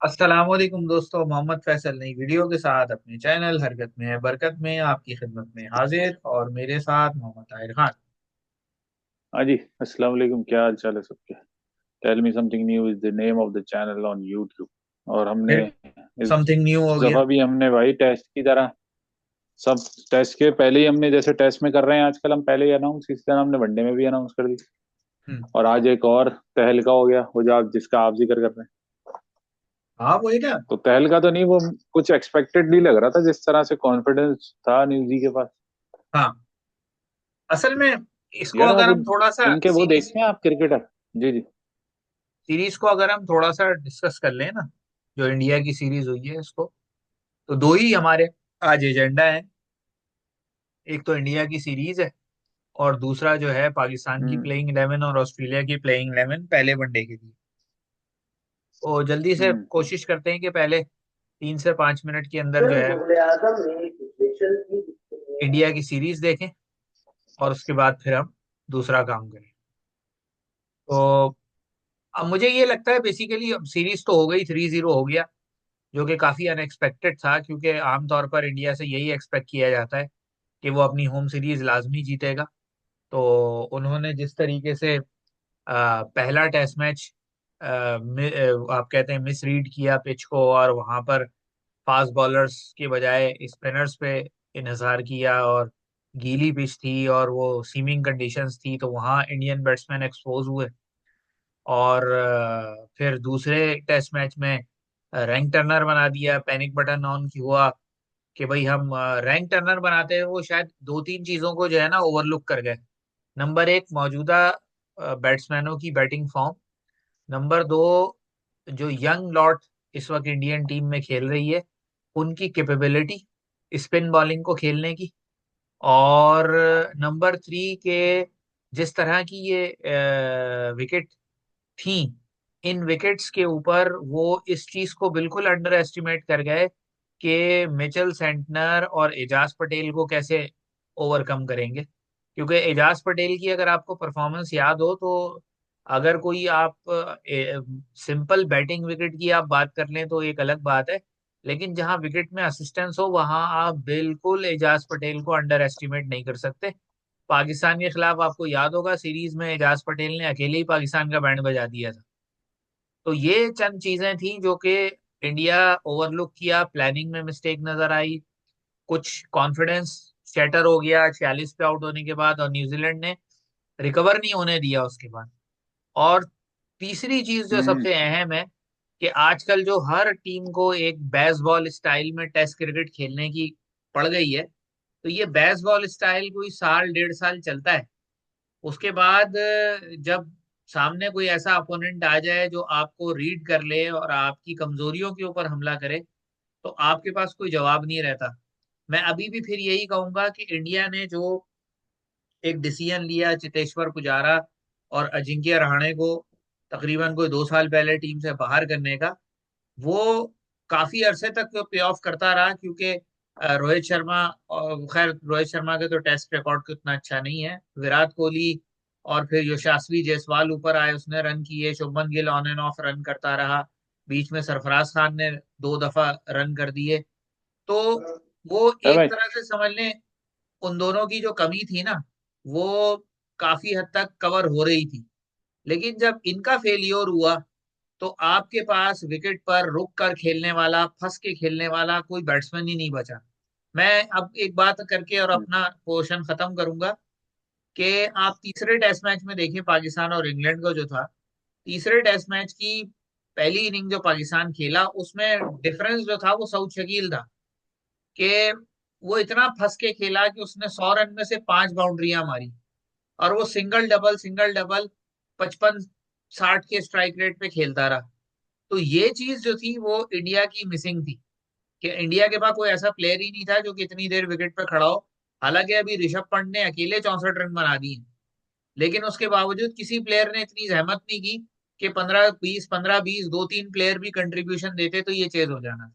अस्सलामुअलैकुम दोस्तों, मोहम्मद फैसल नई वीडियो के साथ अपने चैनल हरकत में है बरकत में आपकी खिदमत में हाजिर। और मेरे साथ मोहम्मद ताहिर खान। हाँ जी। अस्सलाम वालेकुम, क्या हाल चाल है सबके। Tell me something new is the name of the channel on YouTube. और हमने फिर इस समथिंग न्यू हो गया। दफा भी हमने भाई टेस्ट की तरह सब टेस्ट के पहले ही हमने जैसे टेस्ट में कर रहे हैं आजकल, हम पहले ही अनाउंस, इस तरह हमने वनडे में भी अनाउंस कर दी। हम्म। और आज एक और तहलका हो गया, वो जो आप जिसका आप जिक्र कर रहे हैं। हाँ, वही ना। तो तहलका तो नहीं, वो कुछ एक्सपेक्टेड नहीं लग रहा था जिस तरह से कॉन्फिडेंस था न्यूजी के पास। हाँ, असल में इसको यार अगर आप हम थोड़ा सा इनके वो सीरीज देखते हैं आप क्रिकेटर? जी जी। सीरीज को अगर हम थोड़ा सा डिस्कस कर लें ना, जो इंडिया की सीरीज हुई है इसको, तो दो ही हमारे आज एजेंडा है। एक तो इंडिया की सीरीज है, और दूसरा जो है पाकिस्तान की हम्म। प्लेइंग 11 और ऑस्ट्रेलिया की प्लेइंग 11 पहले वनडे के लिए। तो जल्दी से हम्म। कोशिश करते हैं कि पहले 3 से 5 मिनट के अंदर जो फिर है मुगल आजम ने एक स्पेशल की। इंडिया की सीरीज देखें, और उसके बाद फिर हम दूसरा काम करें। तो अब मुझे ये लगता है बेसिकली अब सीरीज तो हो गई, 3-0 हो गया, जो कि काफी अनएक्सपेक्टेड था, क्योंकि आमतौर पर इंडिया से यही एक्सपेक्ट किया जाता है कि वो अपनी होम सीरीज लाजमी जीतेगा। तो उन्होंने जिस तरीके से पहला टेस्ट मैच आप कहते हैं मिस रीड किया पिच को, और वहां पर फास्ट बॉलर्स के बजाय स्पिनर्स पे इन्हिसार किया, और गीली पिच थी और वो सीमिंग कंडीशंस थी, तो वहाँ इंडियन बैट्समैन एक्सपोज हुए। और फिर दूसरे टेस्ट मैच में रैंक टर्नर बना दिया, पैनिक बटन ऑन हुआ कि भाई हम रैंक टर्नर बनाते हैं, वो शायद दो तीन चीजों को जो है ना ओवरलुक कर गए। नंबर एक, मौजूदा बैट्समैनों की बैटिंग फॉर्म। नंबर दो, जो यंग लॉट इस वक्त इंडियन टीम में खेल रही है, उनकी कैपेबिलिटी स्पिन बॉलिंग को खेलने की। और नंबर थ्री के, जिस तरह की ये विकेट थी, इन विकेट्स के ऊपर वो इस चीज को बिल्कुल अंडर एस्टिमेट कर गए कि मिचेल सेंटनर और एजाज पटेल को कैसे ओवरकम करेंगे। क्योंकि एजाज पटेल की अगर आपको परफॉर्मेंस याद हो, तो अगर कोई आप सिंपल बैटिंग विकेट की आप बात कर लें तो एक अलग बात है, लेकिन जहां विकेट में असिस्टेंस हो वहां आप बिल्कुल एजाज पटेल को अंडर एस्टिमेट नहीं कर सकते। पाकिस्तान के खिलाफ आपको याद होगा, सीरीज में एजाज पटेल ने अकेले ही पाकिस्तान का बैंड बजा दिया था। तो ये चंद चीजें थी जो कि इंडिया ओवरलुक किया, प्लानिंग में मिस्टेक नजर आई, कुछ कॉन्फिडेंस शैटर हो गया 46 पे आउट होने के बाद, और न्यूजीलैंड ने रिकवर नहीं होने दिया उसके बाद। और तीसरी चीज जो हम्म। सबसे अहम है, कि आजकल जो हर टीम को एक बेसबॉल स्टाइल में टेस्ट क्रिकेट खेलने की पड़ गई है, तो ये बेसबॉल स्टाइल कोई साल 1.5 साल चलता है। उसके बाद जब सामने कोई ऐसा अपोनेंट आ जाए जो आपको रीड कर ले और आपकी कमजोरियों के ऊपर हमला करे, तो आपके पास कोई जवाब नहीं रहता। मैं अभी भी फिर यही कहूंगा कि इंडिया ने जो एक डिसीजन लिया चेतेश्वर पुजारा और अजिंक्य रहाणे को तकरीबन कोई 2 साल पहले टीम से बाहर करने का, वो काफी अरसे तक पे ऑफ करता रहा, क्योंकि रोहित शर्मा, और खैर रोहित शर्मा के तो टेस्ट रिकॉर्ड उतना अच्छा नहीं है, विराट कोहली और फिर यशस्वी जायसवाल ऊपर आए, उसने रन किए, Shubman Gill on end of run करता रहा, बीच में सरफराज खान ने 2 दफा रन कर दिए। तो वो है एक भाई। तरह से समझ लें, उन दोनों की जो कमी थी ना, वो काफी हद तक कवर हो रही थी। लेकिन जब इनका फेलियर हुआ, तो आपके पास विकेट पर रुक कर खेलने वाला, फंस के खेलने वाला कोई बैट्समैन ही नहीं बचा। मैं अब एक बात करके और हम्म। अपना पोर्शन खत्म करूंगा, कि आप तीसरे टेस्ट मैच में देखें पाकिस्तान और इंग्लैंड का जो था, तीसरे टेस्ट मैच की पहली इनिंग जो पाकिस्तान खेला, उसमें डिफरेंस जो था वो साउथ शकील था, कि वो इतना फंस के खेला कि उसने 100 रन में से 5 बाउंड्रियां मारी, और वो सिंगल डबल 55-60 के स्ट्राइक रेट पे खेलता रहा। तो ये चीज जो थी वो इंडिया की मिसिंग थी, कि इंडिया के पास कोई ऐसा प्लेयर ही नहीं था जो कि इतनी देर विकेट पे खड़ा हो। हालांकि अभी ऋषभ पंत ने अकेले 64 रन बना दिए, लेकिन उसके बावजूद किसी प्लेयर ने इतनी जहमत नहीं की कि 15-20, 15-20 2-3 प्लेयर भी कंट्रीब्यूशन देते तो ये चेज हो जाना।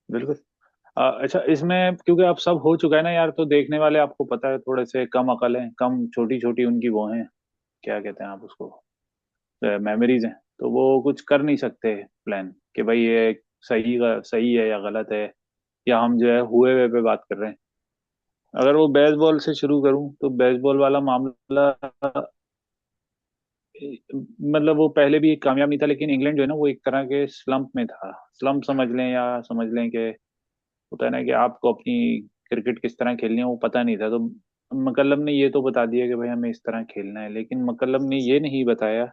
बिल्कुल। अच्छा, इसमें क्योंकि अब सब हो चुका है ना यार, तो देखने वाले आपको पता है थोड़े से कम अकल हैं, कम छोटी छोटी उनकी वो हैं, क्या कहते हैं आप उसको, मेमोरीज हैं, तो वो कुछ कर नहीं सकते प्लान कि भाई ये सही है या गलत है, या हम जो है हुए वे पे बात कर रहे हैं। अगर वो बेसबॉल से शुरू करूं तो बेसबॉल वाला मामला, मतलब वो पहले भी कामयाब नहीं था, लेकिन इंग्लैंड जो है ना वो एक तरह के स्लंप में था। स्लंप समझ लें या समझ लें कि होता है ना कि आपको अपनी क्रिकेट किस तरह खेलनी है वो पता नहीं था। तो मकल्लम ने ये तो बता दिया कि भाई हमें इस तरह खेलना है, लेकिन मकल्लम ने ये नहीं बताया।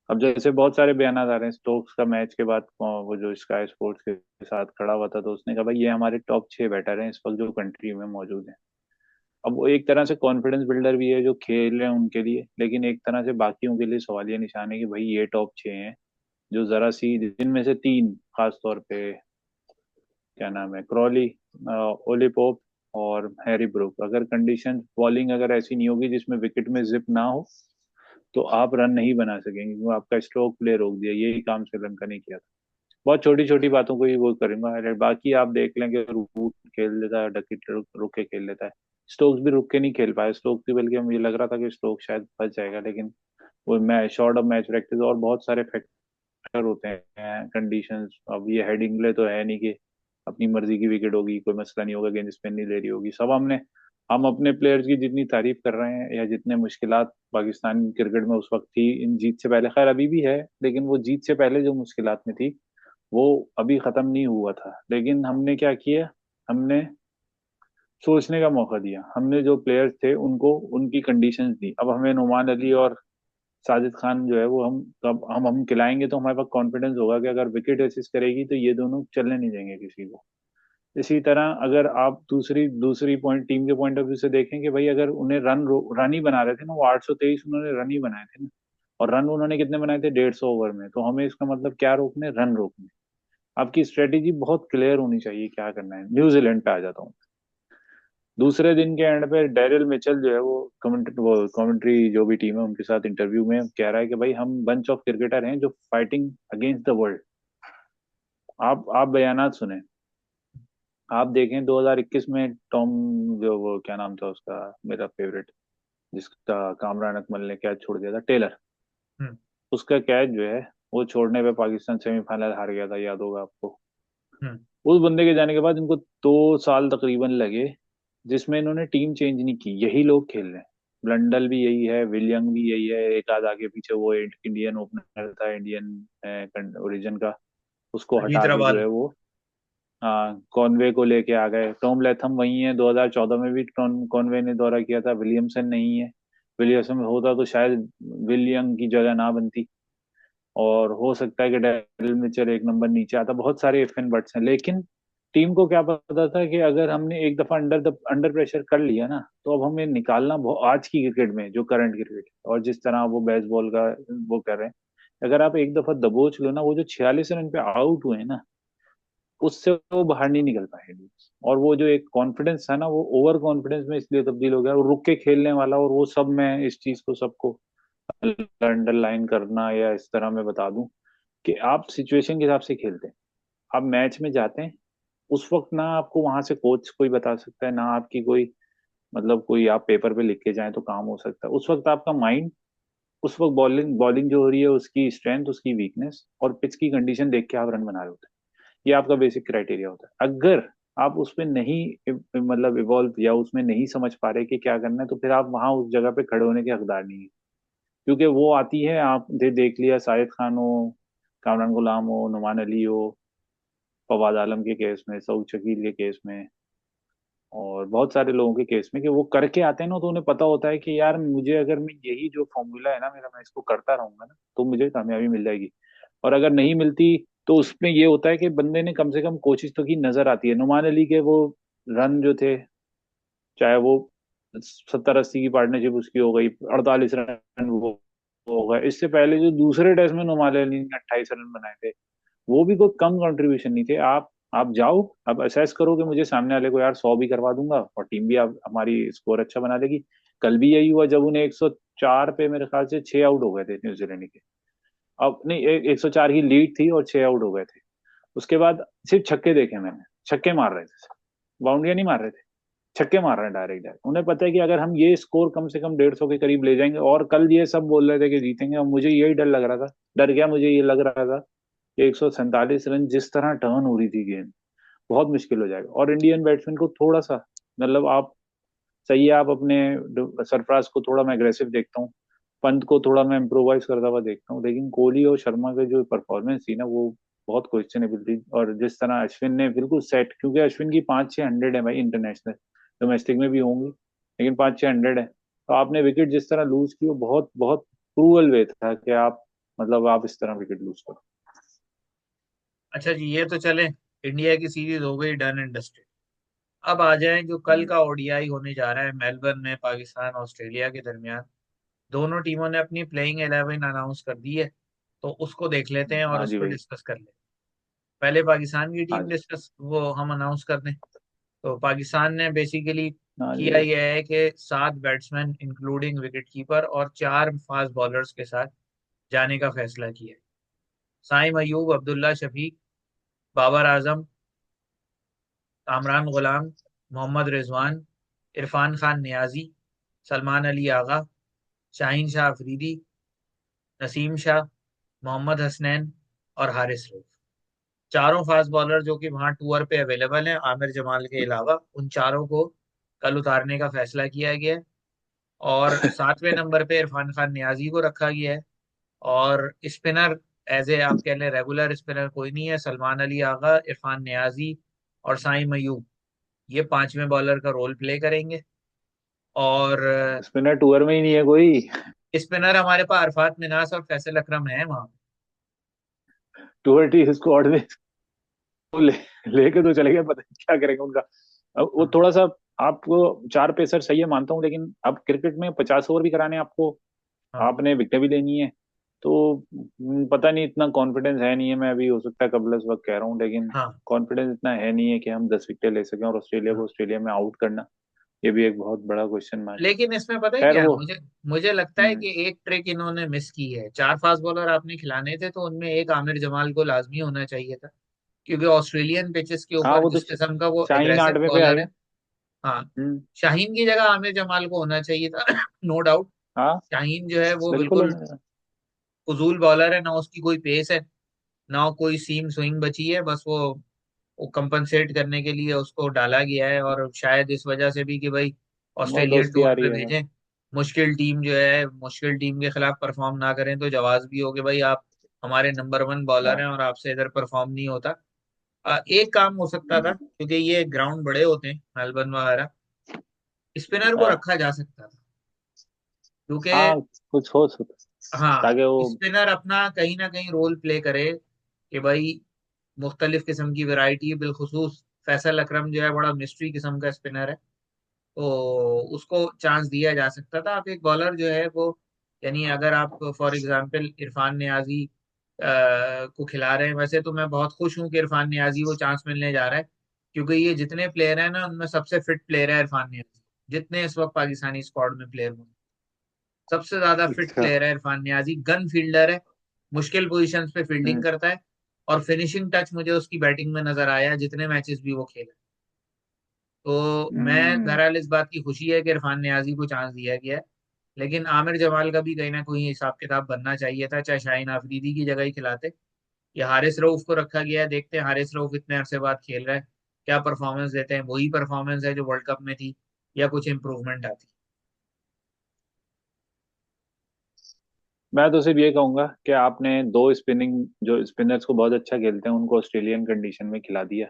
अब जैसे बहुत सारे बयान आ रहे हैं स्टोक्स का मैच के बाद, वो जो स्काई स्पोर्ट्स के साथ खड़ा हुआ था, तो उसने कहा भाई ये हमारे टॉप 6 बैटर हैं इस वक्त जो कंट्री में मौजूद हैं। अब वो एक तरह से कॉन्फिडेंस बिल्डर भी है जो खेल रहे हैं उनके लिए, लेकिन एक तरह से बाकियों के लिए सवालिया निशान है कि भाई ये टॉप 6 हैं जो जरा सी, जिनमें से तीन खास तौर पे, क्या नाम है, क्रॉली, ओली पोप और हैरी ब्रूक, अगर कंडीशन बॉलिंग अगर ऐसी नहीं होगी जिसमें विकेट में जिप ना हो, तो आप रन नहीं बना सकेंगे, क्योंकि आपका स्ट्रोक प्ले रोक दिया। यही काम श्रीलंका ने किया था। बहुत छोटी छोटी बातों को ही वो करूंगा हाईलाइट, बाकी आप देख लेंगे रूट खेल लेता है, डकिट रुक के खेल लेता है। स्टोक्स भी रुक के नहीं खेल पाया, स्टोक्स भी, बल्कि मुझे लग रहा था कि स्टोक्स शायद बच जाएगा, लेकिन वो match short of match practice और बहुत सारे फैक्टर होते हैं, कंडीशंस। अब ये हेडिंग्ले तो है नहीं कि अपनी मर्जी की विकेट होगी, कोई मसला नहीं होगा, गेंद स्पिन नहीं ले रही होगी। सब हम अपने प्लेयर्स की जितनी तारीफ कर रहे हैं या जितने मुश्किलात पाकिस्तान क्रिकेट में उस वक्त थी इन जीत से पहले, खैर अभी भी है, लेकिन वो जीत से पहले जो मुश्किलात में थी वो अभी खत्म नहीं हुआ था। लेकिन हमने क्या किया, हमने सोचने का मौका दिया, हमने जो प्लेयर्स थे उनको उनकी कंडीशंस दी। अब हमें नुमान अली और साजिद खान जो है वो हम खिलाएंगे तो हमारे पास कॉन्फिडेंस होगा कि अगर विकेट असिस्ट करेगी तो ये दोनों चलने नहीं देंगे किसी को। इसी तरह अगर आप दूसरी दूसरी पॉइंट टीम के पॉइंट ऑफ व्यू से देखें कि भाई अगर उन्हें रन ही बना रहे थे ना, वो 823 उन्होंने रन ही बनाए थे ना, और रन उन्होंने कितने बनाए थे, 150 ओवर में। तो हमें इसका मतलब क्या रोकने, रन रोकने। आपकी स्ट्रेटेजी बहुत क्लियर होनी चाहिए क्या करना है। न्यूजीलैंड पे आ जाता हूँ। दूसरे दिन के एंड पे डेरिल मिचेल जो है वो कमेंट्री जो भी टीम है उनके साथ इंटरव्यू में कह रहा है कि भाई हम बंच ऑफ क्रिकेटर हैं जो फाइटिंग अगेंस्ट द वर्ल्ड। आप बयानात सुने, आप देखें 2021 में टॉम, जो वो क्या नाम था उसका, मेरा फेवरेट, जिसका कामरान अकमल ने कैच छोड़ दिया था, टेलर, हम्म। उसका कैच जो है वो छोड़ने पे पाकिस्तान सेमीफाइनल हार गया था, याद होगा आपको। हम्म। उस बंदे के जाने के बाद इनको 2 साल तकरीबन लगे जिसमें इन्होंने टीम चेंज नहीं की, यही लोग खेल रहे हैं। ब्लंडल भी यही है, विलियम भी यही है, एक आध आगे पीछे वो इंडियन ओपनर था, इंडियन ओरिजिन का, उसको हटा के जो हैदराबाद। है वो, हाँ, कॉनवे को लेके आ गए। टॉम लेथम वही है, 2014 में भी कॉनवे ने दौरा किया था, विलियमसन नहीं है। विलियमसन होता तो शायद विलियम की जगह ना बनती, और हो सकता है कि डेरिल मिचेल एक नंबर नीचे आता। बहुत सारे इफ एंड बट्स हैं, लेकिन टीम को क्या पता था कि अगर हमने एक दफा अंडर प्रेशर कर लिया ना, तो अब हमें निकालना आज की क्रिकेट में जो करंट क्रिकेट और जिस तरह वो बेसबॉल का वो कर रहे हैं, अगर आप एक दफा दबोच लो ना, वो जो 46 रन पे आउट हुए ना, उससे वो बाहर नहीं निकल पाएंगे। और वो जो एक कॉन्फिडेंस था ना, वो ओवर कॉन्फिडेंस में इसलिए तब्दील हो गया, और रुक के खेलने वाला, और वो सब, मैं इस चीज को सबको अंडरलाइन करना या इस तरह मैं बता दूं कि आप सिचुएशन के हिसाब से खेलते हैं। आप मैच में जाते हैं, उस वक्त ना आपको वहां से कोच कोई बता सकता है, ना आपकी कोई, मतलब कोई आप पेपर पे लिख के जाएं तो काम हो सकता है। उस वक्त आपका माइंड, उस वक्त बॉलिंग बॉलिंग जो हो रही है उसकी स्ट्रेंथ, उसकी वीकनेस और पिच की कंडीशन देख के आप रन बना रहे होते हैं। ये आपका बेसिक क्राइटेरिया होता है। अगर आप उसमें नहीं मतलब इवॉल्व या उसमें नहीं समझ पा रहे कि क्या करना है, तो फिर आप वहां उस जगह पे खड़े होने के हकदार नहीं है। क्योंकि वो आती है, आप देख लिया, शाहिद खान हो, कामरान गुलाम हो, नुमान अली हो, फवाद आलम के केस में, सऊद शकील के केस में, और बहुत सारे लोगों के केस में, कि वो करके आते हैं ना, तो उन्हें पता होता है कि यार मुझे, अगर मैं यही जो फॉर्मूला है ना मेरा, मैं इसको करता रहूंगा ना, तो मुझे कामयाबी मिल जाएगी। और अगर नहीं मिलती तो उसमें ये होता है कि बंदे ने कम से कम कोशिश तो की, नजर आती है। नुमान अली के वो रन जो थे, चाहे वो 70-80 की पार्टनरशिप उसकी हो गई, 48 रन वो हो गए। इससे पहले जो दूसरे टेस्ट में नुमान अली ने 28 रन बनाए थे, वो भी कोई कम कंट्रीब्यूशन नहीं थे। आप जाओ, आप असेस करो कि मुझे सामने वाले को यार 100 भी करवा दूंगा और टीम भी आप हमारी स्कोर अच्छा बना देगी। कल भी यही हुआ, जब उन्हें 104 पे मेरे ख्याल से 6 आउट हो गए थे न्यूजीलैंड के। अब नहीं, 104 की लीड थी और 6 आउट हो गए थे। उसके बाद सिर्फ छक्के देखे मैंने, छक्के मार रहे थे, बाउंड्रियां नहीं मार रहे थे। छक्के मार रहे हैं डायरेक्ट डायरेक्ट। उन्हें पता है कि अगर हम ये स्कोर कम से कम 150 के करीब ले जाएंगे, और कल ये सब बोल रहे थे कि जीतेंगे, और मुझे यही डर लग रहा था। डर क्या, मुझे ये लग रहा था कि 147 रन जिस तरह टर्न हो रही थी गेंद, बहुत मुश्किल हो जाएगा। और इंडियन बैट्समैन को थोड़ा सा, मतलब आप, सही है, आप अपने सरफराज को थोड़ा मैं एग्रेसिव देखता हूँ, पंत को थोड़ा मैं इम्प्रोवाइज करता हुआ देखता हूँ, लेकिन कोहली और शर्मा की जो परफॉर्मेंस थी ना, वो बहुत क्वेश्चनेबल थी। और जिस तरह अश्विन ने बिल्कुल सेट, क्योंकि अश्विन की 5-6 हंड्रेड है भाई इंटरनेशनल, डोमेस्टिक में भी होंगी, लेकिन 5-6 हंड्रेड है, तो आपने विकेट जिस तरह लूज की, वो बहुत बहुत क्रूअल वे था कि आप, मतलब आप इस तरह विकेट लूज करो। अच्छा जी, ये तो चले, इंडिया की सीरीज हो गई डन एंड डस्टेड। अब आ जाएं जो कल हम्म। का ओडीआई होने जा रहा है मेलबर्न में, पाकिस्तान ऑस्ट्रेलिया के दरमियान। दोनों टीमों ने अपनी प्लेइंग 11 अनाउंस कर दी है, तो उसको देख लेते हैं और हाँ उस जी पर भाई। डिस्कस कर लेते हैं। पहले पाकिस्तान की हाँ टीम जी। डिस्कस वो हम अनाउंस कर दें। तो पाकिस्तान ने बेसिकली हाँ जी किया भाई। यह है कि 7 बैट्समैन इंक्लूडिंग विकेट कीपर और 4 फास्ट बॉलर्स के साथ जाने का फैसला किया है। साइम अयूब, अब्दुल्ला शफीक, बाबर आजम, कामरान गुलाम, मोहम्मद रिजवान, इरफान खान नियाजी, सलमान अली आगा, शाहीन शाह अफरीदी, नसीम शाह, मोहम्मद हसनैन और हारिस रऊफ। चारों फास्ट बॉलर जो कि वहां टूर पे अवेलेबल हैं आमिर जमाल के अलावा, उन चारों को कल उतारने का फैसला किया गया है। और 7वें नंबर पे इरफान खान नियाजी को रखा गया है। और स्पिनर, एज ए आप कह लें रेगुलर स्पिनर कोई नहीं है, सलमान अली आगा, इरफान नियाजी और साई मयूब, ये 5वें बॉलर का रोल प्ले करेंगे। और स्पिनर टूर में ही नहीं है कोई। स्पिनर हमारे पास अरफात मिनास और फैसल अकरम है वहां। टूर टी स्क्वाड में वो लेके तो चले गए, पता नहीं क्या करेंगे उनका। अब वो हाँ थोड़ा सा, आपको 4 पेसर सही है मानता हूँ, लेकिन अब क्रिकेट में 50 ओवर भी कराने हैं आपको, हाँ आपने विकेट भी लेनी है, तो पता नहीं, इतना कॉन्फिडेंस है नहीं है। मैं अभी हो सकता है कबल इस वक्त कह रहा हूँ, लेकिन हाँ कॉन्फिडेंस इतना है नहीं है कि हम 10 विकेट ले सकें, और ऑस्ट्रेलिया को हाँ। ऑस्ट्रेलिया में आउट करना, ये भी एक बहुत बड़ा क्वेश्चन मार्क है। लेकिन इसमें पता है खैर क्या है, वो। मुझे मुझे लगता है हम्म। कि एक ट्रिक इन्होंने मिस की है। 4 फास्ट बॉलर आपने खिलाने थे तो उनमें एक आमिर जमाल को लाजमी होना चाहिए था, क्योंकि ऑस्ट्रेलियन पिचेस के हाँ ऊपर वो तो जिस किस्म का वो शाहीन एग्रेसिव 8वें पे आ बॉलर है। गया। हाँ, हम्म। शाहीन की जगह आमिर जमाल को होना चाहिए था नो डाउट। हाँ शाहीन जो है वो बिल्कुल बिल्कुल होना। फजूल बॉलर है, ना उसकी कोई पेस है, ना कोई सीम स्विंग बची है। बस वो कंपनसेट करने के लिए उसको डाला गया है, और शायद इस वजह से भी कि भाई बहुत ऑस्ट्रेलियन दोस्ती आ टूर रही पे है बस। भेजें, मुश्किल टीम जो है, मुश्किल टीम के खिलाफ परफॉर्म ना करें तो जवाब भी हो कि भाई आप हमारे नंबर 1 बॉलर हैं हाँ। और आपसे इधर परफॉर्म नहीं होता। एक काम हो सकता था, क्योंकि ये ग्राउंड बड़े होते हैं मेलबर्न वगैरह, स्पिनर को हाँ। रखा जा सकता था। क्योंकि हाँ कुछ हो सकता, हाँ, ताकि वो। स्पिनर अपना कहीं ना कहीं रोल प्ले करे कि भाई मुख्तलिफ किस्म की वैरायटी, बिलखुसूस फैसल अकरम जो है बड़ा मिस्ट्री किस्म का स्पिनर है, तो उसको चांस दिया जा सकता था। आप एक बॉलर जो है वो, यानी अगर आप फॉर एग्जांपल इरफान नियाजी को खिला रहे हैं, वैसे तो मैं बहुत खुश हूं कि इरफान नियाजी को चांस मिलने जा रहा है, क्योंकि ये जितने प्लेयर हैं ना उनमें सबसे फिट प्लेयर है इरफान नियाजी, जितने इस वक्त पाकिस्तानी स्क्वाड में प्लेयर हैं सबसे ज्यादा फिट अच्छा। प्लेयर है इरफान नियाजी। गन फील्डर है, मुश्किल पोजीशंस पे फील्डिंग हम्म। करता है, और फिनिशिंग टच मुझे उसकी बैटिंग में नजर आया जितने मैचेस भी वो खेला। तो मैं, हम्म। बहरहाल इस बात की खुशी है कि इरफान नियाजी को चांस दिया गया है। लेकिन आमिर जमाल का भी कहीं ना कहीं हिसाब किताब बनना चाहिए था, चाहे शाहीन आफरीदी की जगह ही खिलाते या हारिस रऊफ को रखा गया है। देखते हैं हारिस रऊफ इतने अरसे बाद खेल रहा है, क्या परफॉर्मेंस देते हैं, वही परफॉर्मेंस है जो वर्ल्ड कप में थी या कुछ इंप्रूवमेंट आती। मैं तो सिर्फ ये कहूंगा कि आपने दो स्पिनिंग, जो स्पिनर्स को बहुत अच्छा खेलते हैं, उनको ऑस्ट्रेलियन कंडीशन में खिला दिया,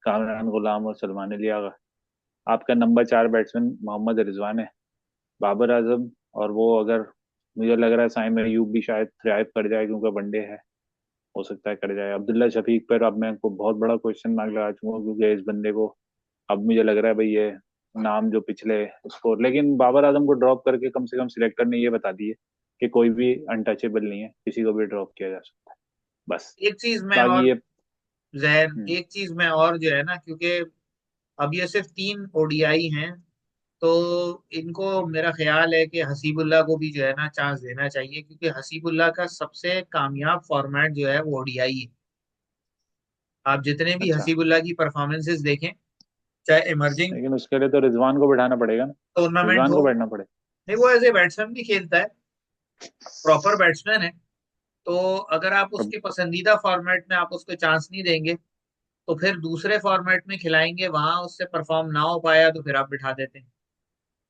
कामरान गुलाम और सलमान अली आगा। आपका नंबर 4 बैट्समैन मोहम्मद रिजवान है, बाबर आजम, और वो अगर, मुझे लग रहा है साइम अयूब भी शायद थ्राइव कर जाए, क्योंकि वनडे है, हो सकता है कर जाए। अब्दुल्ला शफीक पर अब मैं को बहुत बड़ा क्वेश्चन मार्क लगा चुका हूँ, क्योंकि इस बंदे को अब मुझे लग रहा है भाई ये नाम जो पिछले स्कोर, लेकिन बाबर आजम को ड्रॉप करके कम से कम सिलेक्टर ने ये बता दिए कि कोई भी अनटचेबल नहीं है, किसी को भी ड्रॉप किया जा सकता है, बस। एक चीज मैं बाकी और, ये। जहर हम्म। एक चीज में और जो है ना, क्योंकि अब ये सिर्फ 3 ओडीआई हैं, तो इनको मेरा ख्याल है कि हसीबुल्ला को भी जो है ना चांस देना चाहिए, क्योंकि हसीबुल्ला का सबसे कामयाब फॉर्मेट जो है वो ओडीआई है। आप जितने भी अच्छा। हसीबुल्ला की परफॉर्मेंसेस देखें, चाहे इमर्जिंग लेकिन उसके लिए तो रिजवान को बिठाना पड़ेगा ना। टूर्नामेंट रिजवान हो। को बैठना पड़ेगा। नहीं, वो एज ए बैट्समैन भी खेलता है, प्रॉपर बैट्समैन है। तो अगर आप अब उसके पसंदीदा फॉर्मेट में आप उसको चांस नहीं देंगे, तो फिर दूसरे फॉर्मेट में खिलाएंगे, वहां उससे परफॉर्म ना हो पाया तो फिर आप बिठा देते हैं।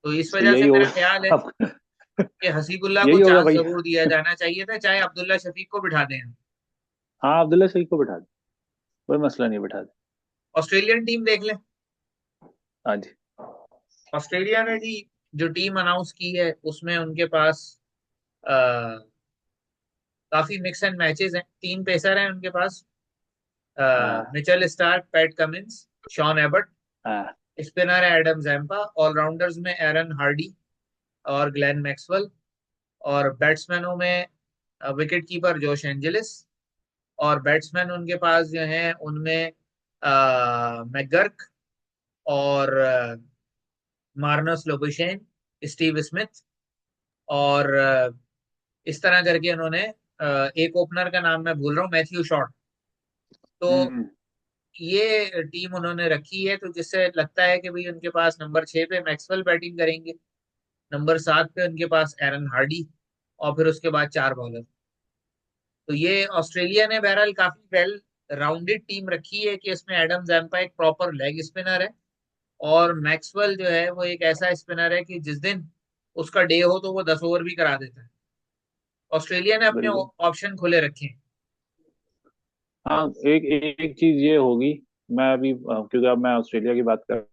तो इस तो वजह से यही मेरा होगा ख्याल है अब। कि हसीबुल्ला को यही होगा चांस भाई। जरूर दिया जाना चाहिए था, चाहे अब्दुल्ला शफीक को बिठा दें। हाँ, अब्दुल्ला सही को बिठा दे, कोई मसला नहीं, बिठा दे। ऑस्ट्रेलियन टीम देख लें। हाँ जी। ऑस्ट्रेलिया ने जी जो टीम अनाउंस की है उसमें उनके पास अ, काफी मिक्स एंड मैचेस हैं। तीन पेसर हैं उनके पास, हाँ Mitchell Starc, PAT Cummins, Shawn Ebert. हाँ स्पिनर है एडम जैम्पा। ऑलराउंडर्स में एरन हार्डी और ग्लेन मैक्सवेल। और बैट्समैनों में विकेट कीपर जोश एंजेलिस। और बैट्समैन उनके पास जो हैं उनमें मैकगर्क और मार्नस लोबुशेन, स्टीव स्मिथ। और इस तरह करके उन्होंने एक ओपनर का नाम मैं भूल रहा हूँ, मैथ्यू शॉर्ट। तो हम्म। ये टीम उन्होंने रखी है, तो जिससे लगता है कि भाई उनके पास नंबर 6 पे मैक्सवेल बैटिंग करेंगे, नंबर 7 पे उनके पास एरन हार्डी, और फिर उसके बाद चार बॉलर। तो ये ऑस्ट्रेलिया ने बहरहाल काफी वेल राउंडेड टीम रखी है कि इसमें एडम जैम्पा एक प्रॉपर लेग स्पिनर है, और मैक्सवेल जो है वो एक ऐसा स्पिनर है कि जिस दिन उसका डे हो तो वो 10 ओवर भी करा देता है। ऑस्ट्रेलिया ने अपने बिल्कुल। ऑप्शन खुले रखे हैं। हाँ, एक एक चीज ये होगी। मैं अभी क्योंकि अब मैं ऑस्ट्रेलिया की बात कर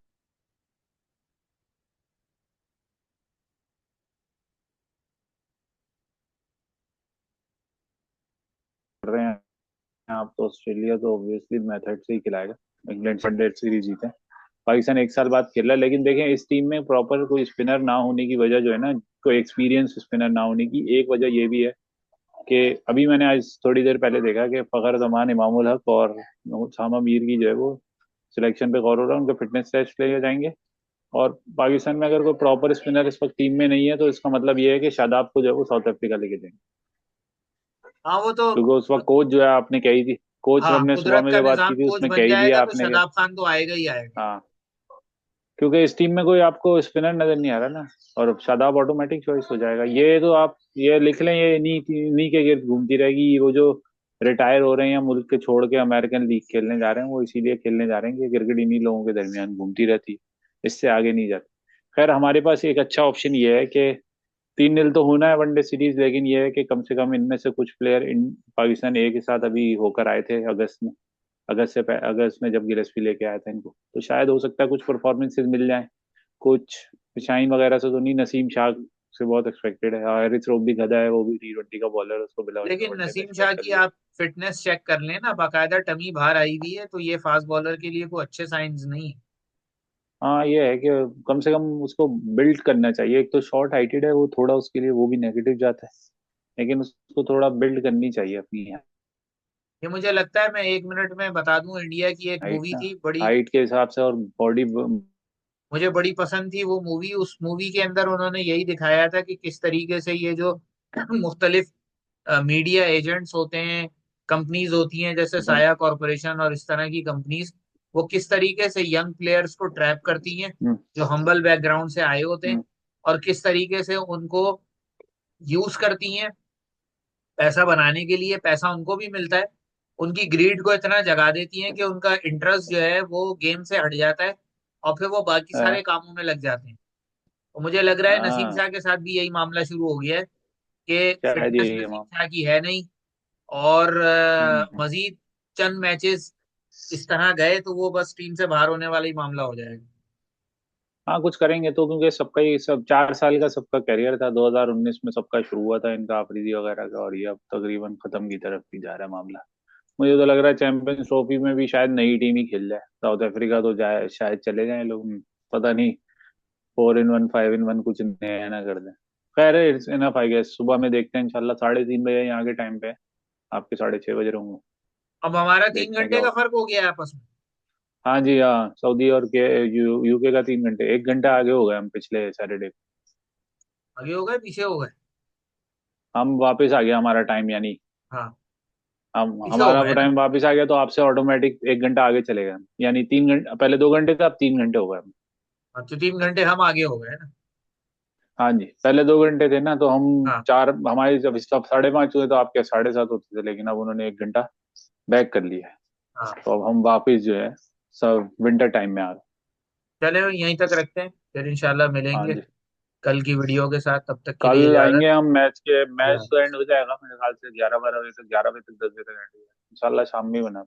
रहे हैं। आप तो ऑस्ट्रेलिया तो ऑब्वियसली मेथड से ही खिलाएगा। इंग्लैंड वनडे सीरीज जीते, पाकिस्तान एक साल बाद खेल रहा है, लेकिन देखें इस टीम में प्रॉपर कोई स्पिनर ना होने की वजह जो है ना, कोई एक्सपीरियंस स्पिनर ना होने की एक वजह ये भी है कि अभी मैंने आज थोड़ी देर पहले देखा कि फखर जमान, इमामुल हक और उसामा मीर की जो है वो सिलेक्शन पे गौर हो रहा है, उनका फिटनेस टेस्ट ले जाएंगे। और पाकिस्तान में अगर कोई प्रॉपर स्पिनर इस वक्त टीम में नहीं है तो इसका मतलब ये है कि शादाब को जो है वो साउथ अफ्रीका लेके जाएंगे। हाँ वो तो, क्योंकि उस वक्त कोच जो है आपने कही थी, कोच हाँ हमने सुबह कुदरत में का जो बात की निजाम थी कोच उसमें कह बन ही दिया जाएगा तो आपने कि शादाब खान तो आएगा ही आएगा। हाँ, क्योंकि इस टीम में कोई आपको स्पिनर नजर नहीं आ रहा ना, और शादाब ऑटोमेटिक चॉइस हो जाएगा। ये तो आप ये लिख लें, ये इन्हीं इन्हीं के गिर्द घूमती रहेगी। वो जो रिटायर हो रहे हैं या मुल्क के छोड़ के अमेरिकन लीग खेलने जा रहे हैं, वो इसीलिए खेलने जा रहे हैं कि क्रिकेट इन्हीं लोगों के दरमियान घूमती रहती है, इससे आगे नहीं जाती। खैर, हमारे पास एक अच्छा ऑप्शन ये है कि 3-0 तो होना है वनडे सीरीज, लेकिन ये है कि कम से कम इनमें से कुछ प्लेयर इन पाकिस्तान ए के साथ अभी होकर आए थे अगस्त में। अगस्त में जब गिलस्पी लेके आया था इनको, तो शायद हो सकता है कुछ परफॉर्मेंसेज मिल जाए। कुछ शाइन वगैरह से तो नहीं, नसीम शाह से बहुत एक्सपेक्टेड है। हैरिस रोब भी गधा है, वो भी T20 का बॉलर है, उसको बिला वजह लेकिन वनडे में नसीम स्टार्ट शाह कर की लिया। आप फिटनेस चेक कर लेना, बाकायदा टमी बाहर आई हुई है, तो ये फास्ट बॉलर के लिए कोई अच्छे साइंस नहीं है। हाँ, ये है कि कम से कम उसको बिल्ड करना चाहिए। एक तो शॉर्ट हाइटेड है वो, थोड़ा उसके लिए वो भी नेगेटिव जाता है, लेकिन उसको थोड़ा बिल्ड करनी चाहिए अपनी ये मुझे लगता है, मैं 1 मिनट में बता दूं, इंडिया की एक हाइट मूवी ना, थी बड़ी, हाइट के हिसाब से और बॉडी। मुझे बड़ी पसंद थी वो मूवी। उस मूवी के अंदर उन्होंने यही दिखाया था कि किस तरीके से ये जो मुख्तलिफ मीडिया एजेंट्स होते हैं, कंपनीज होती हैं जैसे साया कॉरपोरेशन और इस तरह की कंपनीज, वो किस तरीके से यंग प्लेयर्स को ट्रैप करती हैं जो हम्बल बैकग्राउंड से आए होते हैं, और किस तरीके से उनको यूज करती हैं पैसा बनाने के लिए। पैसा उनको भी मिलता है, उनकी ग्रीड को इतना जगा देती हैं कि उनका इंटरेस्ट जो है वो गेम से हट जाता है, और फिर वो बाकी सारे कामों में लग जाते हैं। तो मुझे लग रहा है नसीम हाँ, शाह के साथ भी यही मामला शुरू हो गया है कि शायद फिटनेस यही है नसीम शाह की है नहीं, और हम्म। मजीद चंद मैचेस इस तरह गए तो वो बस टीम से बाहर होने वाला ही मामला हो जाएगा। हाँ, कुछ करेंगे तो, क्योंकि सबका ही सब 4 साल का सबका करियर था। 2019 में सबका शुरू हुआ था इनका आफरीदी वगैरह का, और ये अब तकरीबन खत्म की तरफ भी जा रहा है मामला। मुझे तो लग रहा है चैंपियंस ट्रॉफी में भी शायद नई टीम ही खेल जाए। साउथ अफ्रीका तो जाए, शायद चले जाए लोग, पता नहीं। 4-1 5-1 कुछ नया ना कर दें। खैर, इट्स इनफ आई गेस। सुबह में देखते हैं इंशाल्लाह, 3:30 बजे यहाँ के टाइम पे है। आपके 6:30 बजे रहूंगा। अब हमारा तीन देखते हैं क्या घंटे का होता फर्क हो गया है आपस में। है। हाँ जी, हाँ, सऊदी और के यूके का 3 घंटे, 1 घंटा आगे हो गए हम पिछले सैटरडे। आगे हो गए पीछे हो गए? हम वापस आ गया हमारा टाइम यानी। हाँ। हम पीछे हो हमारा गए ना। टाइम वापस आ गया तो आपसे ऑटोमेटिक 1 घंटा आगे चले गए हम। यानी 3 घंटे, पहले 2 घंटे थे, अब 3 घंटे हो गए हम। हाँ, तो 3 घंटे हम आगे हो गए ना। हाँ जी, पहले 2 घंटे थे ना, तो हम हाँ। चार, हमारी जब सब 5:30 हुए तो आपके 7:30 होते थे, लेकिन अब उन्होंने 1 घंटा बैक कर लिया है। हाँ, तो अब हम वापस जो है सब विंटर टाइम में आ गए। चले यहीं तक रखते हैं, फिर इंशाल्लाह हाँ मिलेंगे जी, कल की वीडियो के साथ। तब तक के लिए कल इजाजत। आएंगे हम। मैच अल्लाह तो एंड हो जाएगा मेरे ख्याल से 11-12 बजे तक, 11 बजे तक, 10 बजे तक एंड हो जाएगा इंशाल्लाह, शाम में ही बना।